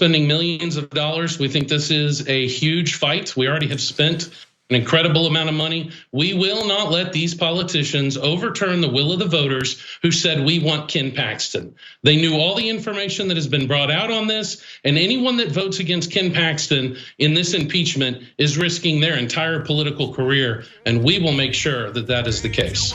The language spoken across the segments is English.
spending millions of dollars. We think this is a huge fight. We already have spent an incredible amount of money. We will not let these politicians overturn the will of the voters who said we want Ken Paxton. They knew all the information that has been brought out on this, and anyone that votes against Ken Paxton in this impeachment is risking their entire political career, and we will make sure that that is the case.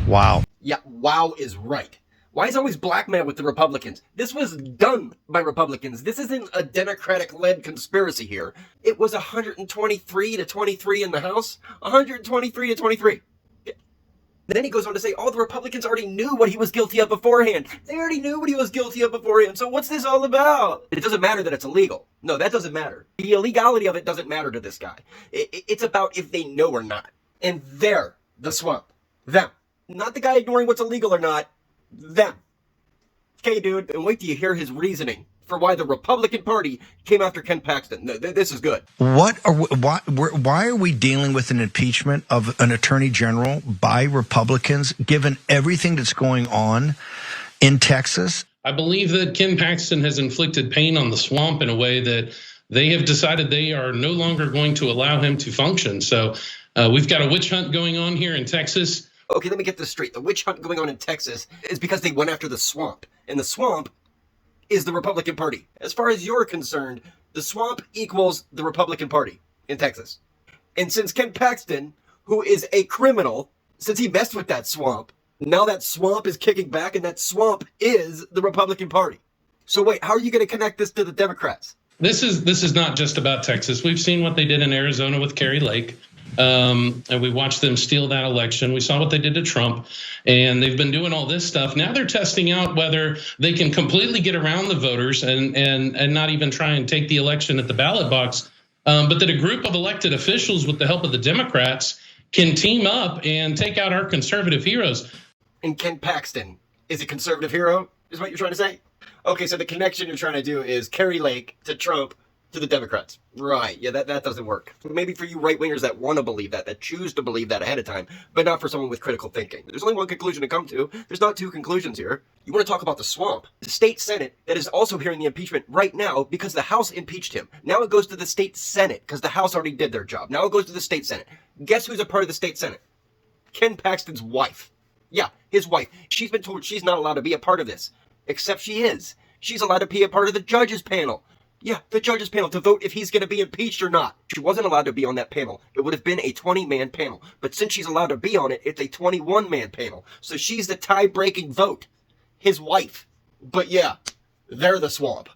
Wow. Yeah, wow is right. Why is always black man with the Republicans? This was done by Republicans. This isn't a Democratic-led conspiracy here. It was 123 to 23 in the House, 123 to 23. And then he goes on to say all the Republicans already knew what he was guilty of beforehand. They already knew what he was guilty of beforehand, so what's this all about? It doesn't matter that it's illegal. No, that doesn't matter. The illegality of it doesn't matter to this guy. It's about if they know or not. And they're the swamp. Them. Not the guy ignoring what's illegal or not. Them. Okay, dude, and wait till you hear his reasoning for why the Republican Party came after Ken Paxton. This is good. Why are we dealing with an impeachment of an attorney general by Republicans, given everything that's going on in Texas? I believe that Ken Paxton has inflicted pain on the swamp in a way that they have decided they are no longer going to allow him to function. So we've got a witch hunt going on here in Texas. Okay, let me get this straight. The witch hunt going on in Texas is because they went after the swamp. And the swamp is the Republican Party. As far as you're concerned, the swamp equals the Republican Party in Texas. And since Ken Paxton, who is a criminal, since he messed with that swamp, now that swamp is kicking back and that swamp is the Republican Party. So wait, how are you going to connect this to the Democrats? This is not just about Texas. We've seen what they did in Arizona with Kerry Lake. And we watched them steal that election. We saw what they did to Trump, and they've been doing all this stuff. Now they're testing out whether they can completely get around the voters and not even try and take the election at the ballot box, but that a group of elected officials with the help of the Democrats can team up and take out our conservative heroes. And Ken Paxton is a conservative hero, is what you're trying to say? Okay, so the connection you're trying to do is Kerry Lake to Trump to the Democrats. Right, yeah, that doesn't work. Maybe for you right-wingers that want to believe that choose to believe that ahead of time, but not for someone with critical thinking. There's only one conclusion to come to. There's not two conclusions here. You want to talk about the swamp. The state Senate that is also hearing the impeachment right now because the House impeached him. Now it goes to the state Senate because the House already did their job. Now it goes to the state Senate. Guess who's a part of the state Senate? Ken Paxton's wife. Yeah, his wife. She's been told she's not allowed to be a part of this, except she is. She's allowed to be a part of the judges panel. Yeah, the judges panel to vote if he's going to be impeached or not. She wasn't allowed to be on that panel. It would have been a 20-man panel. But since she's allowed to be on it, it's a 21-man panel. So she's the tie-breaking vote. His wife. But yeah, they're the swamp.